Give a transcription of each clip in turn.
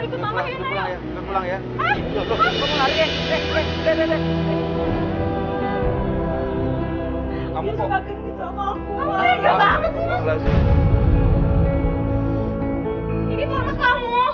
ikut mama ya, ayo. Pulang ya. Kamu lari deh. Kamu kok Genit sama aku. Kamu tega banget sih, Mas. Ini mama kamu.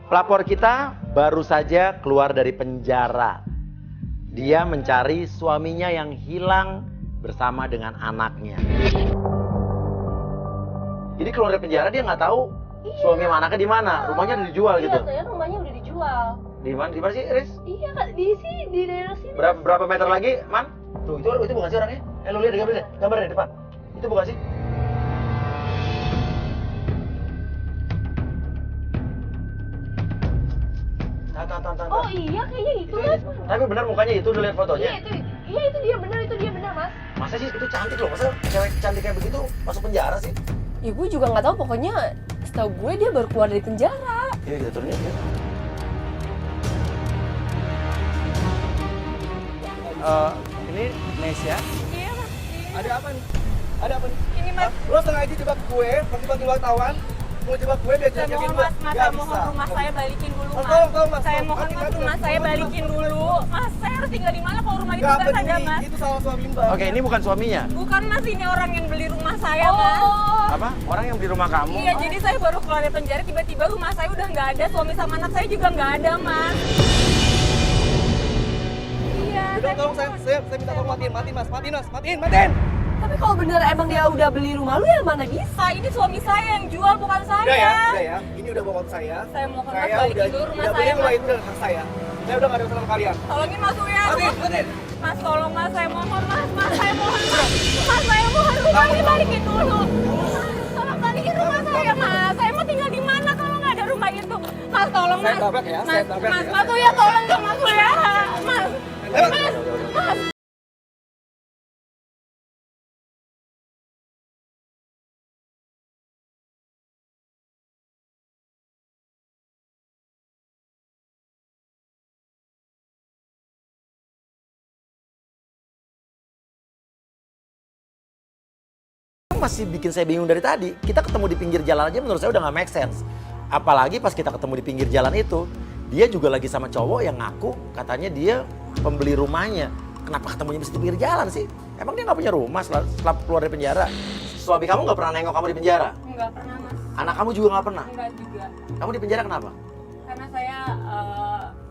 Pelapor kita baru saja keluar dari penjara. Dia mencari suaminya yang hilang bersama dengan anaknya. Jadi keluar dari penjara dia nggak tahu suami sama anaknya di mana. Rumahnya udah dijual gitu. Iya, saya rumahnya udah dijual. Di mana? Di mana sih, Riz? Iya, Kak, di sini, di daerah sini. Berapa meter lagi, Man? Tuh, itu bukan sih orangnya? Lu lihat gambar di depan. Itu bukan sih? Tahan. Oh iya, kayaknya itu, Mas. Tapi benar mukanya itu, udah lihat fotonya. Iya, itu dia benar, Mas. Masa sih itu cantik loh, masa cewek cantik kayak begitu masuk penjara sih? Ya gue juga nggak tahu, pokoknya setahu gue dia baru keluar dari penjara. Iya kita turun ya. Ini Nesya. Iya, Mas. Ada apa nih? Ada apa nih? Ini, Mas. Lo sengaja jebak gue, pagi-pagi wartawan. Mau jebak gue biar Saya jajakin mohon, gue. Mas, Nggak mohon bisa. rumah saya balikin dulu, Mas. Tolong, Mas. Saya mohon, Mas, rumah saya balikin dulu. Mas, saya harus tinggal di mana kalau rumah itu Nggak nggak ada, peduli, Mas? itu sama suami Mbak. Oke, ini bukan suaminya. Bukan, Mas, ini orang yang beli rumah saya, Mas. Apa? Orang yang beli rumah kamu? Iya, jadi saya baru keluar dari penjara, tiba-tiba rumah saya udah nggak ada, suami sama anak saya juga nggak ada, Mas. Iya, Udah, tolong saya minta tolong matiin. Tapi kalau bener emang dia udah beli rumah lu, ya mana bisa? Ini suami saya yang jual, bukan saya. Udah ya. Ini udah bawaan saya. Saya mohon, Mas, Saya balikin dulu rumah udah saya, beli rumah Mas. itu dengan hak saya. Saya udah nggak ada urusan sama kalian. Tolongin Mas Uya. Matiin. Mas, tolong, Mas, saya mohon, Mas, saya mohon, Mas. Mas, saya mohon rumah ini balikin dulu. Tolong balikin rumah saya, Mas. Saya mau tinggal di mana kalau nggak ada rumah itu? Mas, tolong, Mas. Saya tabrak ya, saya tabrak ya. Mas Uya, tolong dong, Mas Uya. Mas. Masih bikin saya bingung dari tadi. Kita ketemu di pinggir jalan aja menurut saya udah nggak make sense. Apalagi pas kita ketemu di pinggir jalan itu, dia juga lagi sama cowok yang ngaku katanya dia pembeli rumahnya. Kenapa ketemunya mesti di pinggir jalan sih? Emang dia nggak punya rumah setelah keluar dari penjara? Suami kamu nggak pernah nengok kamu di penjara? Enggak pernah, Mas. Anak kamu juga nggak pernah? Enggak juga. Kamu di penjara kenapa? Karena saya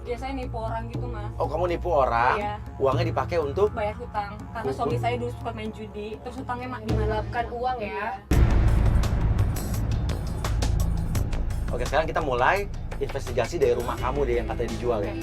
biasanya nipu orang gitu, Mas. Oh, kamu nipu orang, Iya. uangnya dipakai untuk... Bayar hutang. Karena suami saya dulu suka main judi. Terus hutangnya dimalapkan uang ya. Oke, sekarang kita mulai investigasi dari rumah kamu deh yang katanya dijual ya.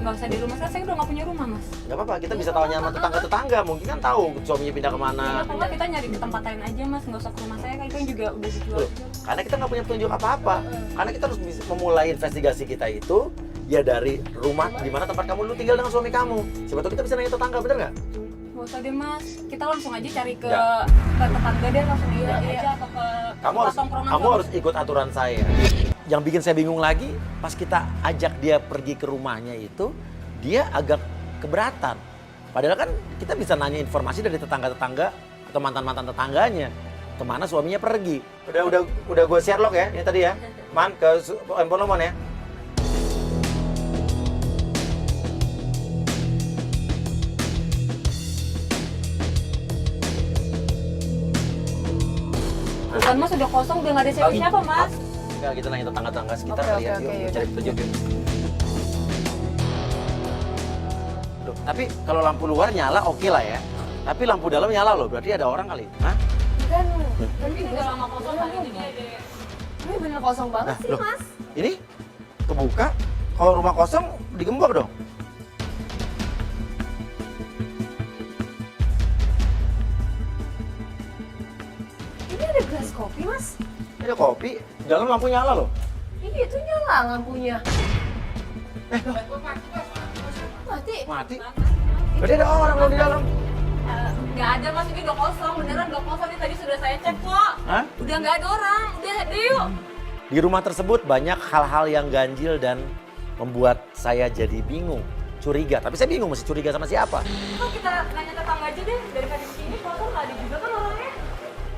Nggak usah di rumah saya udah nggak punya rumah, Mas. Nggak apa-apa, kita bisa tanya sama tetangga-tetangga. Mungkin kan tahu suaminya pindah kemana. Kenapa enggak kita nyari di tempat lain aja, Mas? Nggak usah ke rumah saya, kan itu juga udah dijual. Loh, karena kita nggak punya petunjuk apa-apa. Karena kita harus bisa memulai investigasi kita itu ya dari rumah di mana tempat kamu dulu tinggal dengan suami kamu. Siapa tahu kita bisa nanya tetangga, bener nggak? Nggak usah deh, Mas. Kita langsung aja cari ke Nggak. tetangga deh, langsung aja atau ke tempat tongkrongan. Kamu harus ikut aturan saya. Yang bikin saya bingung lagi, pas kita ajak dia pergi ke rumahnya itu, dia agak keberatan. Padahal kan kita bisa nanya informasi dari tetangga-tetangga atau mantan-mantan tetangganya kemana suaminya pergi. Udah gue share log ya, ini tadi ya. Man, ke handphone lo, Man ya. Bukan, Mas, udah kosong, udah nggak ada siapa-siapa, Mas. Enggak, kita nanya tetangga-tetangga sekitar Oke, kali ya. oke, Yuk, oke, cari petunjuk yuk. Loh, tapi kalau lampu luar nyala oke lah ya. Tapi lampu dalam nyala loh, berarti ada orang kali. Hah? Kan, Ini udah lama kosong kali ini. ini bener kosong banget sih, Loh, Mas. ini kebuka. Kalau rumah kosong digembok dong. Ini ada gelas kopi, Mas. Ada kopi, dalam lampu nyala loh. Iya, itu nyala lampunya. Mati. Mati. Berarti ada orang loh di dalam. Nggak ada mas, ini udah kosong, beneran udah kosong. Ini tadi sudah saya cek kok. Hah? Udah nggak ada orang, udah yuk. Di rumah tersebut banyak hal-hal yang ganjil dan membuat saya jadi bingung, curiga. Tapi saya bingung mesti curiga sama siapa. Kok kita nanya tetangga aja deh, daripada di sini kosong nggak ada juga kan orangnya.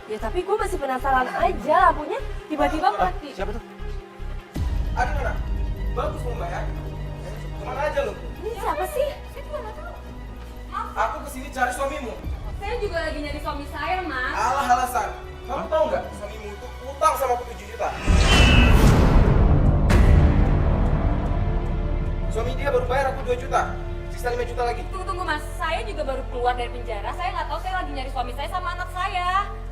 Ya tapi gue masih penasaran aja, lampunya tiba-tiba mati. Siapa tuh? Adi mana? Bagus membayar. Kemana aja lu? Ini siapa sih? Saya juga nggak tahu. Maaf, Aku kesini cari suamimu. saya juga lagi nyari suami saya mas. Alah alasan. Kamu tahu nggak? Suamimu itu utang sama aku 7 juta. Suami dia baru bayar aku 2 juta. Sisa 5 juta lagi. Tunggu mas, saya juga baru keluar dari penjara. Saya nggak tahu, saya lagi nyari suami saya sama anak saya.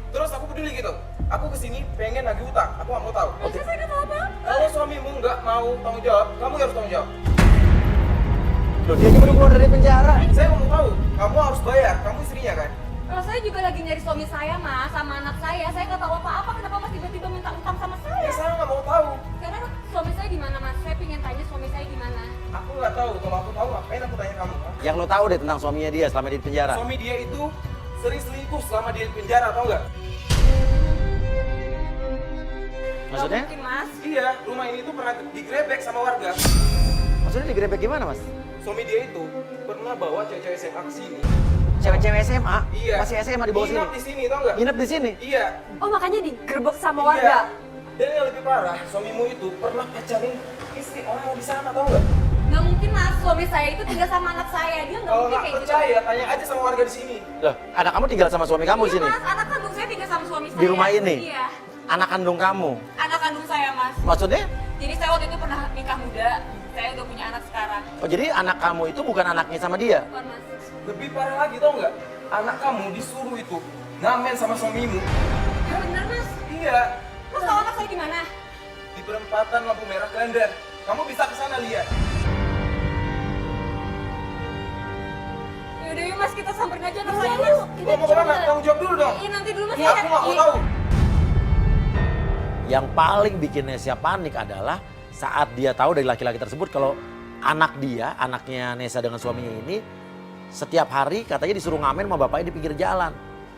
Terus aku peduli gitu. Aku kesini pengen nagih utang. Aku nggak mau tahu. Masa saya nggak tahu apa? Kalau suamimu nggak mau tanggung jawab, kamu harus tanggung jawab. Loh, dia baru keluar dari penjara. Saya mau tahu. Kamu harus bayar. Kamu istrinya kan? Kalau saya juga lagi nyari suami saya mas, sama anak saya. Saya nggak tahu apa-apa, kenapa mas tiba-tiba minta utang sama saya? Ya saya nggak mau tahu. Karena suami saya di mana mas? Saya pengen tanya suami saya di mana. Aku nggak tahu. Kalau aku tahu, ngapain aku tanya kamu? Ha? Yang lo tahu deh tentang suaminya dia selama dia di penjara. Suami dia itu sering selingkuh selama dia di penjara, tau nggak? Maksudnya? Nggak mungkin mas. Iya, rumah ini tuh pernah digrebek sama warga. Maksudnya digerebek gimana, Mas? Suami dia itu pernah bawa cewek-cewek SMA ke sini. Cewek-cewek SMA? Iya. Masih SMA di bawah sini? Nginap di sini, tau nggak? Nginep di sini? Iya. Oh makanya digerebek sama Iya. warga. Dan yang lebih parah, suamimu itu pernah pacarin istri orang yang di sana, tau nggak? Nggak mungkin mas, suami saya itu tinggal sama anak saya. Dia nggak Kalau mungkin nggak kayak gitu. percaya, tanya aja sama warga di sini. Loh, anak kamu tinggal sama suami kamu di Iya sini? mas, anak kandung saya tinggal sama suami saya. Di rumah ini? Iya, Anak kandung kamu? anak kandung saya mas. Maksudnya? Jadi saya waktu itu pernah nikah muda. Saya udah punya anak sekarang. Oh, jadi anak kamu itu bukan anaknya sama dia? Bukan mas. Lebih parah lagi, tau nggak? Anak kamu disuruh itu ngamen sama suamimu. Ya bener mas. Iya, Mas tahu anak saya di mana? di perempatan lampu merah Klender. Kamu bisa ke sana lihat. Yaudah yuk mas, kita samperin aja anak saya Yuk, mas. kita Mau kemana? coba. Tanggung jawab dulu dong. Iya nanti dulu mas. Aku nggak mau tahu. Yang paling bikin Nesya panik adalah saat dia tahu dari laki-laki tersebut kalau anak dia, anaknya Nesa dengan suaminya ini, setiap hari katanya disuruh ngamen sama bapaknya di pinggir jalan.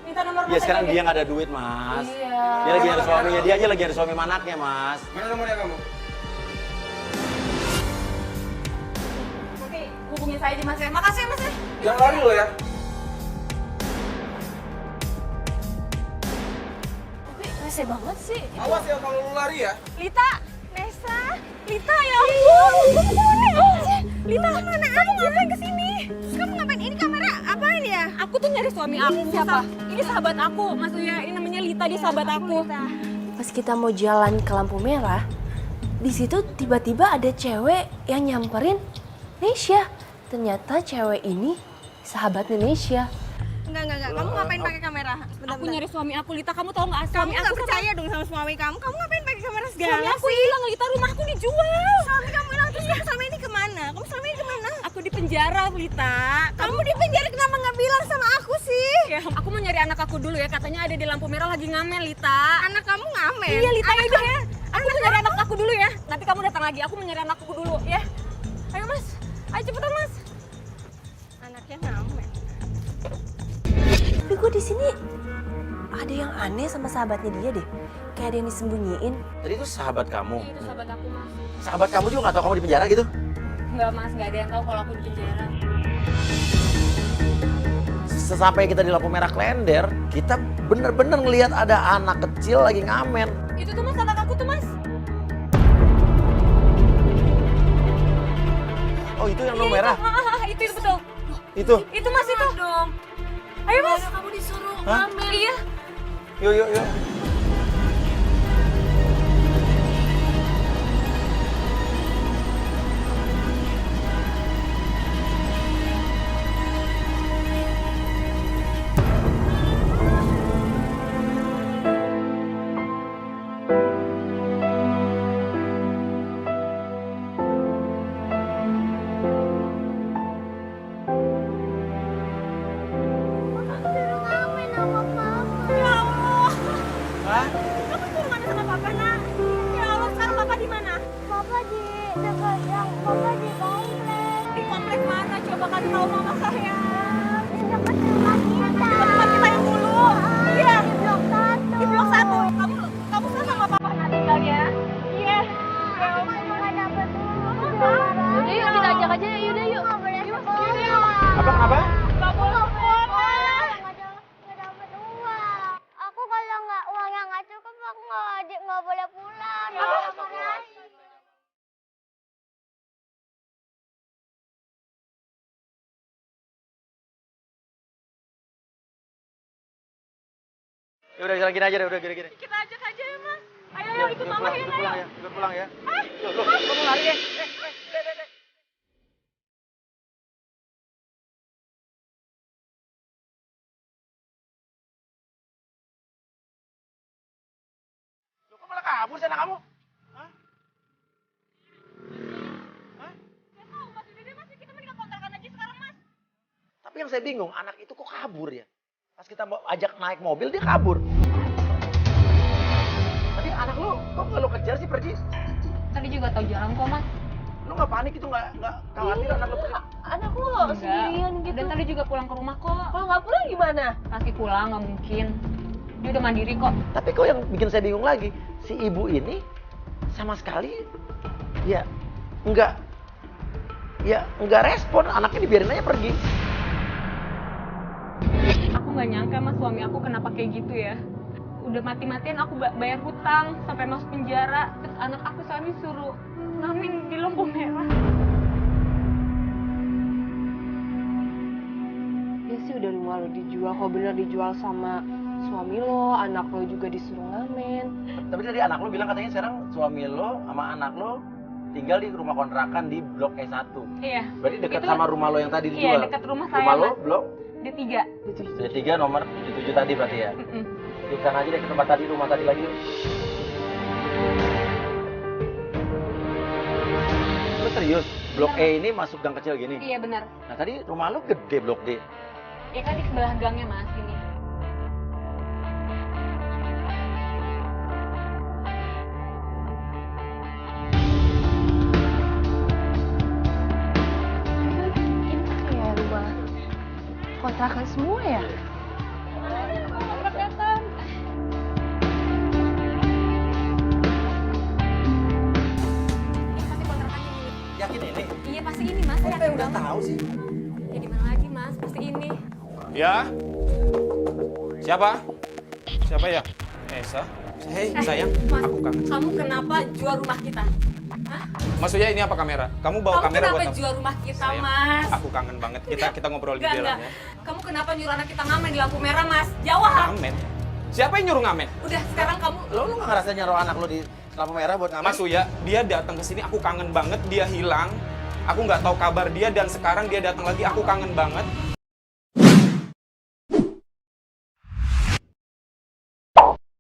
Minta nomor Ya mas sekarang aja dia deh. nggak ada duit, Mas. Iya. Dia lagi ada suaminya, dia aja lagi ada suami sama anaknya, Mas. Mana nomornya kamu? Nanti hubungin saya aja mas ya. Makasih ya mas ya. Jangan lari lo ya. Tapi rese banget sih. Awas ya kalau lu lari ya. Lita, Nesa, Lita ya ampun. Lita mana kamu ngapain kesini? Kamu ngapain? Ini kamera apaan ya? Aku tuh nyari suami aku. siapa? Ini sahabat aku, Mas Uya. Ini namanya Lita, dia sahabat aku. Pas kita mau jalan ke lampu merah, di situ tiba-tiba ada cewek yang nyamperin Nesya. Ternyata cewek ini sahabatnya Nesya. Enggak. Kamu ngapain pakai kamera? Aku nyari suami aku, Lita. Kamu tahu nggak? Kamu Suami aku nggak percaya dong sama suami kamu? Kamu ngapain pakai kamera segala? Suami aku hilang, Lita. Rumahku dijual. Suami kamu hilang terus kamu selama ini kemana? Kamu selama ini kemana? Aku di penjara, Lita. Kamu di penjara kenapa nggak bilang sama aku sih? Ya, aku mau nyari anak aku dulu ya. Katanya ada di lampu merah lagi ngamen, Lita. Anak kamu ngamen? Iya, Lita Anak udah ya. Aku mau nyari anak aku dulu ya. Nanti kamu datang lagi. Aku mau nyari anak aku dulu ya. Ayo, Mas. Ayo cepetan, Mas. Anaknya ngamen. Tapi gue di sini ada yang aneh sama sahabatnya dia deh. Kayak ada yang disembunyiin. Jadi itu sahabat kamu. Itu sahabat aku, Mas. Sahabat kamu juga nggak tahu kamu di penjara gitu? Enggak, Mas. Enggak ada yang tahu kalau aku di penjara. Sesampai kita di lampu merah Klender, kita bener-bener ngelihat ada anak kecil lagi ngamen. Itu tuh, Mas, anak aku tuh, Mas. Oh itu yang Iya, lampu merah? Itu betul. Itu? Itu, Mas, itu. Ayo, Mas. Kamu disuruh Hah? Iya. Yuk. Ya Allah. Hah? Papa di dekat yang Papa di komplek. Di komplek mana? Coba kasih tahu mama saya. Di dekat rumah kita. Di tempat kita yang dulu. Iya. Di blok 1. Di blok 1. Kamu sana sama papa nanti tinggalnya. Iya. Ya Oma nggak dapat uang. Yaudah yuk, kita ajak aja ya, yaudah yuk. Nggak boleh sekolah. Apa kenapa? Nggak boleh sekolah. Nggak dapat uang. Aku kalau nggak uangnya nggak cukup, aku nggak boleh pulang. Nggak boleh pulang. Ya udah jalan gini aja deh, udah gini. Kita ajak aja ya, Mas. Ayo, ikut mama ya, Ikut pulang ayo. ya, ikut pulang ya. Yuk, lu mau lari deh. Dek. Lu kok malah kabur sih anak kamu? Hah? Nggak tahu, Mas. Udah deh, Mas. Kita mendingan kontrakan aja sekarang, Mas. Tapi yang saya bingung, anak itu kok kabur ya? Pas kita mau ajak naik mobil, dia kabur. Tapi anak lu, kok nggak lu kejar sih pergi? Tadi juga tahu jalan kok, Mas. Lu nggak panik itu, nggak khawatir anak lu pergi? Anak lo sendirian gitu. Dan tadi juga pulang ke rumah kok. Kalau nggak pulang gimana? Pasti pulang, nggak mungkin. Dia udah mandiri kok. Tapi kok yang bikin saya bingung lagi, si ibu ini sama sekali ya nggak respon, anaknya dibiarin aja pergi. Aku nggak nyangka, Mas, suami aku kenapa kayak gitu ya. Udah mati-matian aku bayar hutang sampai masuk penjara. Terus anak aku suami suruh ngamen di lampu merah. Ya sih udah rumah lo dijual, kalau bener dijual sama suami lo, anak lo juga disuruh ngamen. Tapi tadi anak lo bilang katanya sekarang suami lo sama anak lo tinggal di rumah kontrakan di blok E1. Iya. Berarti dekat Itu- sama rumah lo yang tadi Iya, dijual. dekat rumah saya, Rumah lo Mas. blok D3. D3 nomor 77 tadi berarti ya. Yuk sana aja deh ke tempat tadi, rumah tadi lagi. Lo serius? Blok E ini masuk gang kecil gini? Iya benar. Nah tadi rumah lo gede blok D. Ya kan di sebelah gangnya, Mas, ini. Ini kayak rumah kontrakan semua ya? Pasti kontrakannya ini. Yakin ini? Iya pasti ini, Mas. Saya yakin Udah banget. tahu sih. Ya di mana lagi, Mas? Pasti ini. Ya? Siapa? Siapa ya? Esa? Hei, sayang, Mas, aku kangen. kamu kenapa jual rumah kita? Hah? Maksudnya ini apa kamera? Kamu bawa Kamu kamera kenapa buat apa? jual rumah kita, Sayang, Mas? aku kangen banget. Kita ngobrol di Enggak, dalam enggak. ya. Kamu kenapa nyuruh anak kita ngamen di lampu merah, Mas? Jawab. Ngamen? Siapa yang nyuruh ngamen? Udah, sekarang kamu Lo nggak ngerasa nyaruh anak lo di lampu merah buat ngamen? Mas Uya, dia datang ke sini, aku kangen banget. Dia hilang. Aku nggak tahu kabar dia dan sekarang dia datang lagi. Aku kangen banget.